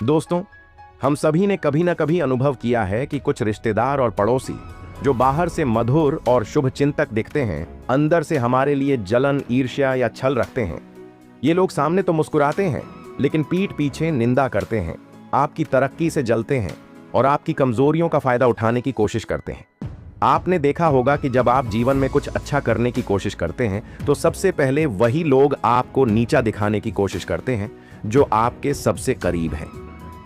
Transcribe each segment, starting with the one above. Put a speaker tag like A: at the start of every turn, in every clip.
A: दोस्तों, हम सभी ने कभी न कभी अनुभव किया है कि कुछ रिश्तेदार और पड़ोसी जो बाहर से मधुर और शुभ चिंतक दिखते हैं, अंदर से हमारे लिए जलन, ईर्ष्या या छल रखते हैं। ये लोग सामने तो मुस्कुराते हैं, लेकिन पीठ पीछे निंदा करते हैं, आपकी तरक्की से जलते हैं और आपकी कमजोरियों का फायदा उठाने की कोशिश करते हैं। आपने देखा होगा कि जब आप जीवन में कुछ अच्छा करने की कोशिश करते हैं, तो सबसे पहले वही लोग आपको नीचा दिखाने की कोशिश करते हैं जो आपके सबसे करीब हैं।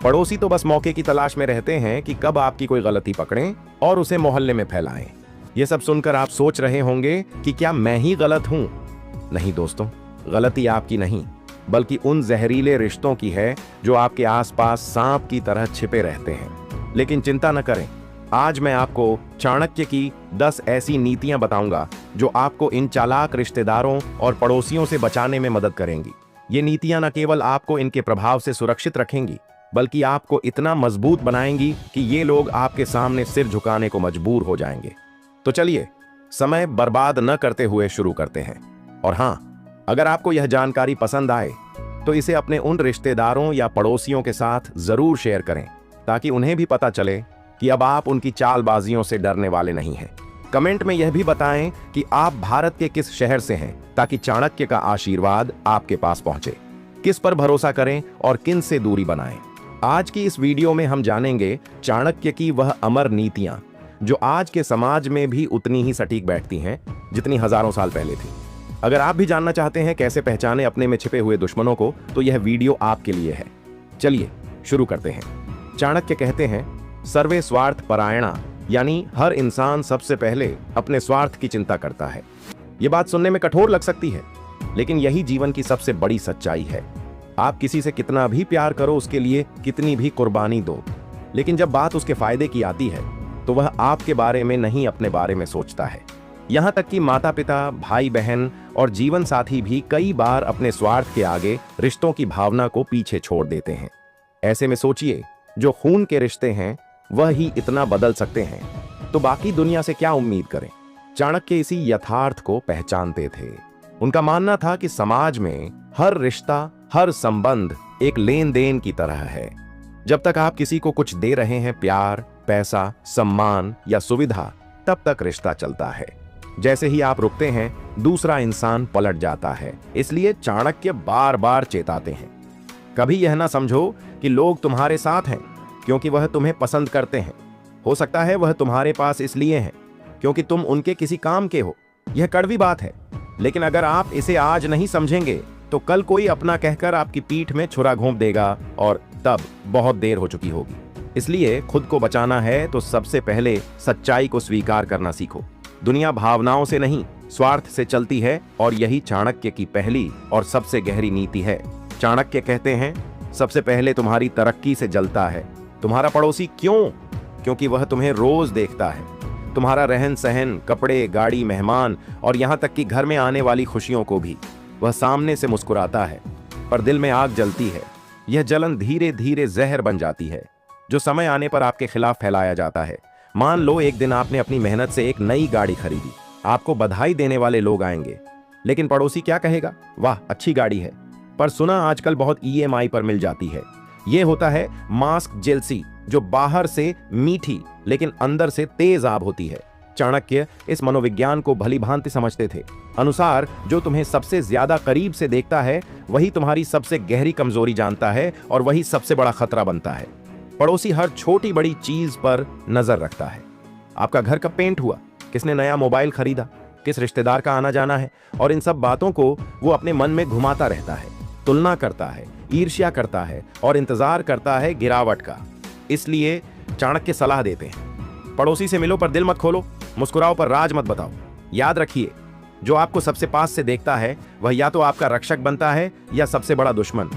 A: पड़ोसी तो बस मौके की तलाश में रहते हैं कि कब आपकी कोई गलती पकड़ें और उसे मोहल्ले में फैलाएं। ये सब सुनकर आप सोच रहे होंगे कि क्या मैं ही गलत हूं? नहीं दोस्तों, गलती आपकी नहीं, बल्कि उन जहरीले रिश्तों की है जो आपके आसपास सांप की तरह छिपे रहते हैं। लेकिन चिंता न करें, आज मैं आपको चाणक्य की 10 ऐसी नीतियां बताऊंगा जो आपको इन चालाक रिश्तेदारों और पड़ोसियों से बचाने में मदद करेंगी। ये नीतियां न केवल आपको इनके प्रभाव से सुरक्षित रखेंगी, बल्कि आपको इतना मजबूत बनाएंगी कि ये लोग आपके सामने सिर झुकाने को मजबूर हो जाएंगे। तो चलिए, समय बर्बाद न करते हुए शुरू करते हैं। और हाँ, अगर आपको यह जानकारी पसंद आए तो इसे अपने उन रिश्तेदारों या पड़ोसियों के साथ जरूर शेयर करें, ताकि उन्हें भी पता चले कि अब आप उनकी चालबाजियों से डरने वाले नहीं हैं। कमेंट में यह भी बताएं कि आप भारत के किस शहर से हैं, ताकि चाणक्य का आशीर्वाद आपके पास पहुंचे। किस पर भरोसा करें और किन से दूरी बनाएं। आज की इस वीडियो में हम जानेंगे चाणक्य की वह अमर नीतियां जो आज के समाज में भी उतनी ही सटीक बैठती हैं जितनी हजारों साल पहले थी। अगर आप भी जानना चाहते हैं कैसे पहचाने अपने में छिपे हुए दुश्मनों को, तो यह वीडियो आपके लिए है। चलिए शुरू करते हैं। चाणक्य कहते हैं, सर्वे स्वार्थ परायणा, यानी हर इंसान सबसे पहले अपने स्वार्थ की चिंता करता है। यह बात सुनने में कठोर लग सकती है, लेकिन यही जीवन की सबसे बड़ी सच्चाई है। आप किसी से कितना भी प्यार करो, उसके लिए कितनी भी कुर्बानी दो, लेकिन जब बात उसके फायदे की आती है तो वह आपके बारे में नहीं, अपने बारे में सोचता है। यहां तक कि माता पिता, भाई बहन और जीवन साथी भी कई बार अपने स्वार्थ के आगे रिश्तों की भावना को पीछे छोड़ देते हैं। ऐसे में सोचिए, जो खून के रिश्ते हैं वह ही इतना बदल सकते हैं, तो बाकी दुनिया से क्या उम्मीद करें। चाणक्य इसी यथार्थ को पहचानते थे। उनका मानना था कि समाज में हर रिश्ता, हर संबंध एक लेन देन की तरह है। जब तक आप किसी को कुछ दे रहे हैं, प्यार, पैसा, सम्मान या सुविधा, तब तक रिश्ता चलता है। जैसे ही आप रुकते हैं, दूसरा इंसान पलट जाता है। इसलिए चाणक्य बार बार चेताते हैं, कभी यह ना समझो कि लोग तुम्हारे साथ हैं क्योंकि वह तुम्हें पसंद करते हैं। हो सकता है वह तुम्हारे पास इसलिए हैं क्योंकि तुम उनके किसी काम के हो। यह कड़वी बात है, लेकिन अगर आप इसे आज नहीं समझेंगे तो कल कोई अपना कहकर आपकी पीठ में छुरा घोंप देगा और तब बहुत देर हो चुकी होगी। इसलिए खुद को बचाना है तो सबसे पहले सच्चाई को स्वीकार करना सीखो। दुनिया भावनाओं से नहीं, स्वार्थ से चलती है, और यही चाणक्य की पहली और सबसे गहरी नीति है। चाणक्य कहते हैं, सबसे पहले तुम्हारी तरक्की से जलता है तुम्हारा पड़ोसी। क्यों? क्योंकि वह तुम्हें रोज देखता है, तुम्हारा रहन सहन, कपड़े, गाड़ी, मेहमान और यहां तक कि घर में आने वाली खुशियों को भी। वह सामने से मुस्कुराता है, पर दिल में आग जलती है। यह जलन धीरे धीरे जहर बन जाती है, जो समय आने पर आपके खिलाफ फैलाया जाता है। मान लो एक दिन आपने अपनी मेहनत से एक नई गाड़ी खरीदी, आपको बधाई देने वाले लोग आएंगे, लेकिन पड़ोसी क्या कहेगा? वाह, अच्छी गाड़ी है, पर सुना आजकल बहुत EMI पर मिल जाती है। यह होता है मास्क जेलसी, जो बाहर से मीठी लेकिन अंदर से तेज आग होती है। चाणक्य इस मनोविज्ञान को भली भांति समझते थे। अनुसार जो तुम्हें सबसे ज्यादा करीब से देखता है, वही तुम्हारी सबसे गहरी कमजोरी जानता है और वही सबसे बड़ा खतरा बनता है। पड़ोसी हर छोटी बड़ी चीज पर नजर रखता है। आपका घर कब पेंट हुआ, किसने नया मोबाइल खरीदा, किस रिश्तेदार का आना जाना है, और इन सब बातों को वो अपने मन में घुमाता रहता है, तुलना करता है, ईर्ष्या करता है और इंतजार करता है गिरावट का। इसलिए चाणक्य सलाह देते हैं, पड़ोसी से मिलो पर दिल मत खोलो, मुस्कुराओ पर राज मत बताओ। याद रखिए, जो आपको सबसे पास से देखता है वह या तो आपका रक्षक बनता है या सबसे बड़ा दुश्मन।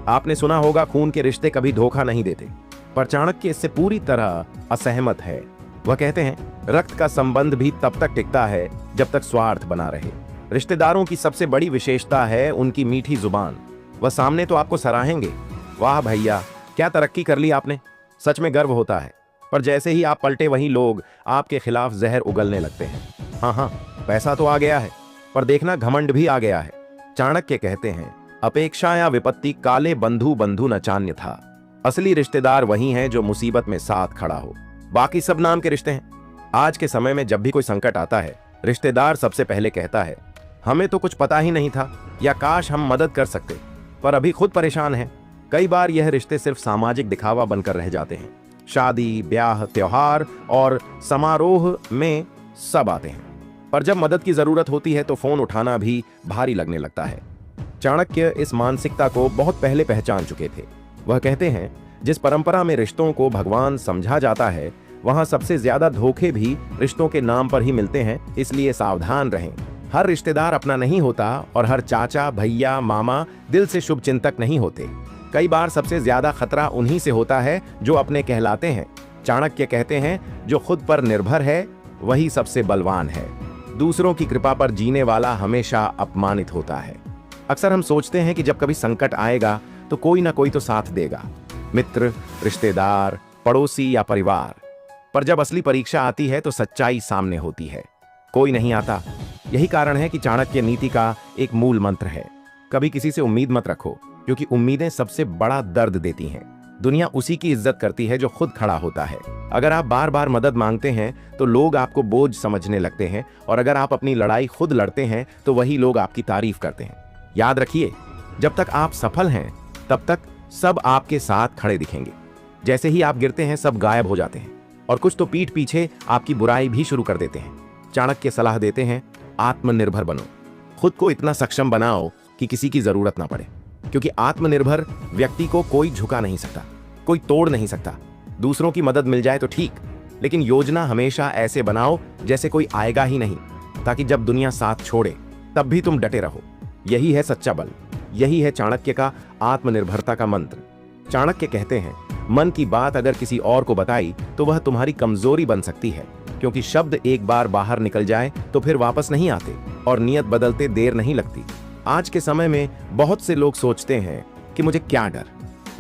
A: आपने सुना होगा, खून के रिश्ते कभी धोखा नहीं देते, पर चाणक्य इससे पूरी तरह असहमत है। वह कहते हैं, रक्त का संबंध भी तब तक टिकता है जब तक स्वार्थ बना रहे। रिश्तेदारों की सबसे बड़ी विशेषता है उनकी मीठी जुबान। वह सामने तो आपको सराहेंगे, वाह भैया क्या तरक्की कर ली आपने, सच में गर्व होता है, पर जैसे ही आप पलटे वहीं लोग आपके खिलाफ जहर उगलने लगते हैं। हाँ, पैसा तो आ गया है, पर देखना घमंड भी आ गया है। चाणक्य कहते हैं, अपेक्षा या विपत्ति काले बंधु बंधु न चान्य था। असली रिश्तेदार वही हैं जो मुसीबत में साथ खड़ा हो, बाकी सब नाम के रिश्ते हैं। आज के समय में जब भी कोई संकट आता है, रिश्तेदार सबसे पहले कहता है, हमें तो कुछ पता ही नहीं था, या काश हम मदद कर सकते, पर अभी खुद परेशान हैं। कई बार यह रिश्ते सिर्फ सामाजिक दिखावा बनकर रह जाते हैं। शादी, ब्याह, त्योहार और समारोह में सब आते हैं, पर जब मदद की जरूरत होती है तो फोन उठाना भी भारी लगने लगता है। चाणक्य इस मानसिकता को बहुत पहले पहचान चुके थे। वह कहते हैं, जिस परंपरा में रिश्तों को भगवान समझा जाता है, वहां सबसे ज्यादा धोखे भी रिश्तों के नाम पर ही मिलते हैं, इसलिए सावधान रहें। हर रिश्तेदार अपना नहीं होता और हर चाचा, भैया, मामा दिल से शुभ चिंतक नहीं होते। कई बार सबसे ज्यादा खतरा उन्हीं से होता है जो अपने कहलाते हैं। चाणक्य कहते हैं, जो खुद पर निर्भर है वही सबसे बलवान है। दूसरों की कृपा पर जीने वाला हमेशा अपमानित होता है। अक्सर हम सोचते हैं कि जब कभी संकट आएगा तो कोई ना कोई तो साथ देगा, मित्र, रिश्तेदार, पड़ोसी या परिवार। पर जब असली परीक्षा आती है तो सच्चाई सामने होती है, कोई नहीं आता। यही कारण है कि चाणक्य नीति का एक मूल मंत्र है, कभी किसी से उम्मीद मत रखो, क्योंकि उम्मीदें सबसे बड़ा दर्द देती हैं। दुनिया उसी की इज्जत करती है जो खुद खड़ा होता है। अगर आप बार बार मदद मांगते हैं तो लोग आपको बोझ समझने लगते हैं, और अगर आप अपनी लड़ाई खुद लड़ते हैं तो वही लोग आपकी तारीफ करते हैं। याद रखिए, जब तक आप सफल हैं तब तक सब आपके साथ खड़े दिखेंगे। जैसे ही आप गिरते हैं सब गायब हो जाते हैं, और कुछ तो पीठ पीछे आपकी बुराई भी शुरू कर देते हैं। चाणक्य सलाह देते हैं, आत्मनिर्भर बनो, खुद को इतना सक्षम बनाओ कि किसी की जरूरत ना पड़े, क्योंकि आत्मनिर्भर व्यक्ति को कोई झुका नहीं सकता, कोई तोड़ नहीं सकता। दूसरों की मदद मिल जाए तो ठीक, लेकिन योजना हमेशा ऐसे बनाओ जैसे कोई आएगा ही नहीं, ताकि जब दुनिया साथ छोड़े तब भी तुम डटे रहो। यही है सच्चा बल, यही है चाणक्य का आत्मनिर्भरता का मंत्र। चाणक्य कहते हैं, मन की बात अगर किसी और को बताई तो वह तुम्हारी कमजोरी बन सकती है, क्योंकि शब्द एक बार बाहर निकल जाए तो फिर वापस नहीं आते, और नियत बदलते देर नहीं लगती। आज के समय में बहुत से लोग सोचते हैं कि मुझे क्या डर,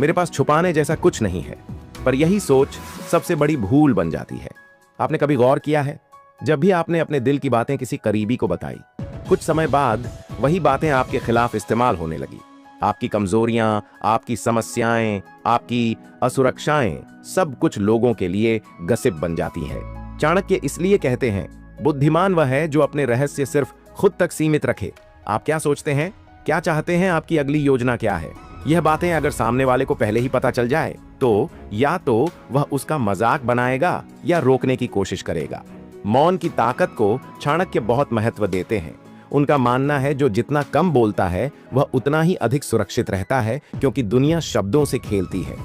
A: मेरे पास छुपाने जैसा कुछ नहीं है, पर यही सोच सबसे बड़ी भूल बन जाती है। आपने कभी गौर किया है, जब भी आपने अपने दिल की बातें किसी करीबी को बताई, कुछ समय बाद वही बातें आपके खिलाफ इस्तेमाल होने लगी। आपकी कमजोरियां, आपकी समस्याएं, आपकी असुरक्षाएं, सब कुछ लोगों के लिए गसिप बन जाती है। चाणक्य इसलिए कहते हैं, बुद्धिमान वह है जो अपने रहस्य सिर्फ खुद तक सीमित रखे। आप क्या सोचते हैं, क्या चाहते हैं, आपकी अगली योजना क्या है, यह बातें अगर सामने वाले को पहले ही पता चल जाए तो या तो वह उसका मजाक बनाएगा या रोकने की कोशिश करेगा। मौन की ताकत को चाणक्य बहुत महत्व देते हैं। उनका मानना है, जो जितना कम बोलता है वह उतना ही अधिक सुरक्षित रहता है, क्योंकि दुनिया शब्दों से खेलती है,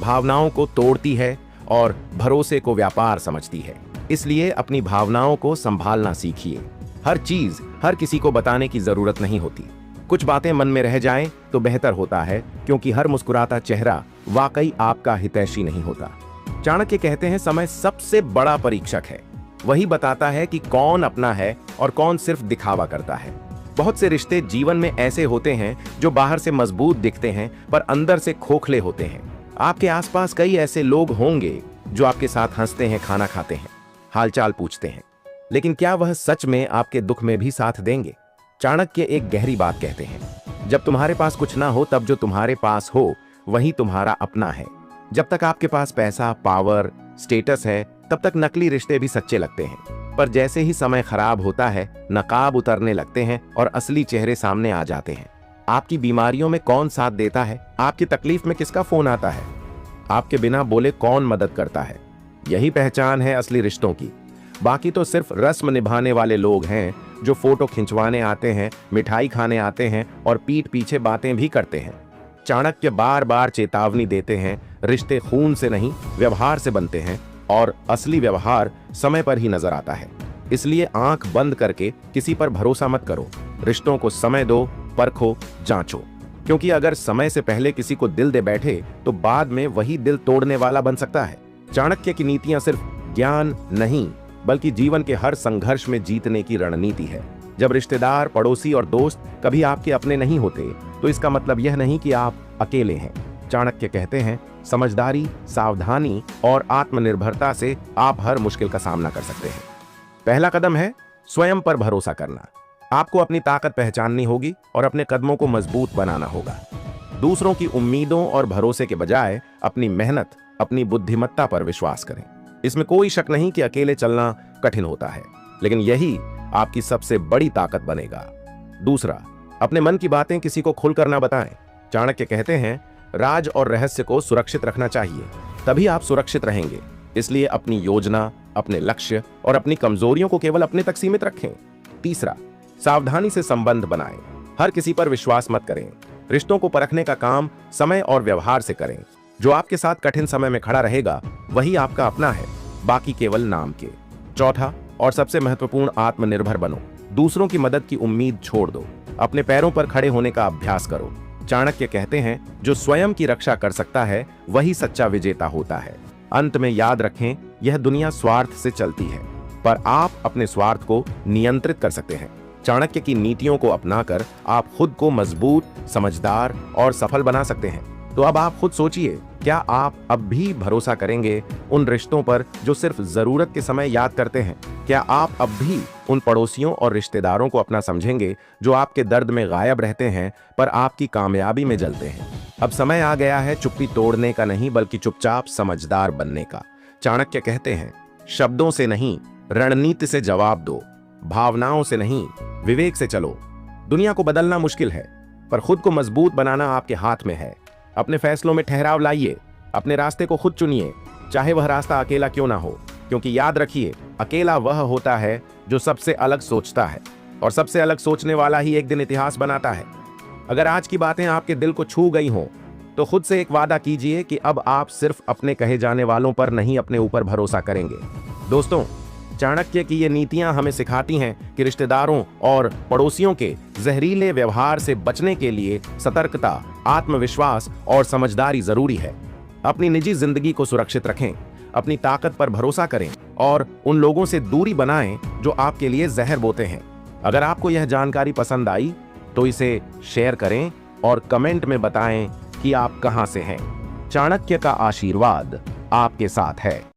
A: भावनाओं को तोड़ती है और भरोसे को व्यापार समझती है। इसलिए अपनी भावनाओं को संभालना सीखिए। हर चीज हर किसी को बताने की जरूरत नहीं होती। कुछ बातें मन में रह जाएं तो बेहतर होता है, क्योंकि हर मुस्कुराता चेहरा वाकई आपका हितैषी नहीं होता। चाणक्य कहते हैं, समय सबसे बड़ा परीक्षक है। वही बताता है कि कौन अपना है और कौन सिर्फ दिखावा करता है। बहुत से रिश्ते जीवन में ऐसे होते हैं जो बाहर से मजबूत दिखते हैं पर अंदर से खोखले होते हैं। आपके आसपास कई ऐसे लोग होंगे जो आपके साथ हंसते हैं, खाना खाते हैं, हालचाल पूछते हैं, लेकिन क्या वह सच में आपके दुख में भी साथ देंगे? चाणक्य एक गहरी बात कहते हैं, जब तुम्हारे पास कुछ ना हो तब जो तुम्हारे पास हो वही तुम्हारा अपना है। जब तक आपके पास पैसा, पावर, स्टेटस है, तब तक नकली रिश्ते भी सच्चे लगते हैं, पर जैसे ही समय खराब होता है, नकाब उतरने लगते हैं और असली चेहरे सामने आ जाते हैं। आपकी बीमारियों में कौन साथ देता है, आपकी तकलीफ में किसका फोन आता है, आपके बिना बोले कौन मदद करता है, यही पहचान है असली रिश्तों की। बाकी तो सिर्फ रस्म निभाने वाले लोग हैं जो फोटो खिंचवाने आते हैं, मिठाई खाने आते हैं और पीठ पीछे बातें भी करते हैं। चाणक्य बार बार चेतावनी देते हैं, रिश्ते खून से नहीं व्यवहार से बनते हैं, और असली व्यवहार समय पर ही नजर आता है। इसलिए आंख बंद करके किसी पर भरोसा मत करो। रिश्तों को समय दो, परखो, जांचो, क्योंकि अगर समय से पहले किसी को दिल दे बैठे तो बाद में वही दिल तोड़ने वाला बन सकता है। चाणक्य की नीतियां सिर्फ ज्ञान नहीं, बल्कि जीवन के हर संघर्ष में जीतने की रणनीति है। जब रिश्तेदार, पड़ोसी और दोस्त कभी आपके अपने नहीं होते तो इसका मतलब यह नहीं कि आप अकेले हैं। चाणक्य कहते हैं, समझदारी, सावधानी और आत्मनिर्भरता से आप हर मुश्किल का सामना कर सकते हैं। पहला कदम है स्वयं पर भरोसा करना। आपको अपनी ताकत पहचाननी होगी और अपने कदमों को मजबूत बनाना होगा। दूसरों की उम्मीदों और भरोसे के बजाय अपनी मेहनत, अपनी बुद्धिमत्ता पर विश्वास करें। इसमें कोई शक नहीं कि अकेले चलना कठिन होता है, लेकिन यही आपकी सबसे बड़ी ताकत बनेगा। दूसरा, अपने मन की बातें किसी को खुलकर ना बताएं। चाणक्य कहते हैं, राज और रहस्य को सुरक्षित रखना चाहिए, तभी आप सुरक्षित रहेंगे। इसलिए अपनी योजना, अपने लक्ष्य और अपनी कमजोरियों को केवल अपने तक सीमित रखें। तीसरा, सावधानी से संबंध बनाएं। हर किसी पर विश्वास मत करें। रिश्तों को परखने का काम समय और व्यवहार से करें। जो आपके साथ कठिन समय में खड़ा रहेगा वही आपका अपना है, बाकी केवल नाम के। चौथा और सबसे महत्वपूर्ण, आत्मनिर्भर बनो। दूसरों की मदद की उम्मीद छोड़ दो। अपने पैरों पर खड़े होने का अभ्यास करो। चाणक्य कहते हैं, जो स्वयं की रक्षा कर सकता है वही सच्चा विजेता होता है। अंत में याद रखें, यह दुनिया स्वार्थ से चलती है, पर आप अपने स्वार्थ को नियंत्रित कर सकते हैं। चाणक्य की नीतियों को अपनाकर आप खुद को मजबूत, समझदार और सफल बना सकते हैं। तो अब आप खुद सोचिए, क्या आप अब भी भरोसा करेंगे उन रिश्तों पर जो सिर्फ जरूरत के समय याद करते हैं? क्या आप अब भी उन पड़ोसियों और रिश्तेदारों को अपना समझेंगे जो आपके दर्द में गायब रहते हैं पर आपकी कामयाबी में जलते हैं? अब समय आ गया है चुप्पी तोड़ने का नहीं, बल्कि चुपचाप समझदार बनने का। चाणक्य कहते हैं, शब्दों से नहीं, रणनीति से जवाब दो। भावनाओं से नहीं, विवेक से चलो। दुनिया को बदलना मुश्किल है, पर खुद को मजबूत बनाना आपके हाथ में है। अपने फैसलों में ठहराव लाइए, अपने रास्ते को खुद चुनिए, चाहे वह रास्ता अकेला क्यों ना हो। क्योंकि याद रखिए, अकेला वह होता है जो सबसे अलग सोचता है, और सबसे अलग सोचने वाला ही एक दिन इतिहास बनाता है। अगर आज की बातें आपके दिल को छू गई हों, तो खुद से एक वादा कीजिए कि अब आप सिर्फ अपने कहे जाने वालों पर नहीं, अपने ऊपर भरोसा करेंगे। दोस्तों, चाणक्य की ये नीतियां हमें सिखाती हैं कि रिश्तेदारों और पड़ोसियों के जहरीले व्यवहार से बचने के लिए सतर्कता, आत्मविश्वास और समझदारी जरूरी है। अपनी निजी जिंदगी को सुरक्षित रखें, अपनी ताकत पर भरोसा करें और उन लोगों से दूरी बनाएं जो आपके लिए जहर बोते हैं। अगर आपको यह जानकारी पसंद आई तो इसे शेयर करें और कमेंट में बताएं कि आप कहां से हैं। चाणक्य का आशीर्वाद आपके साथ है।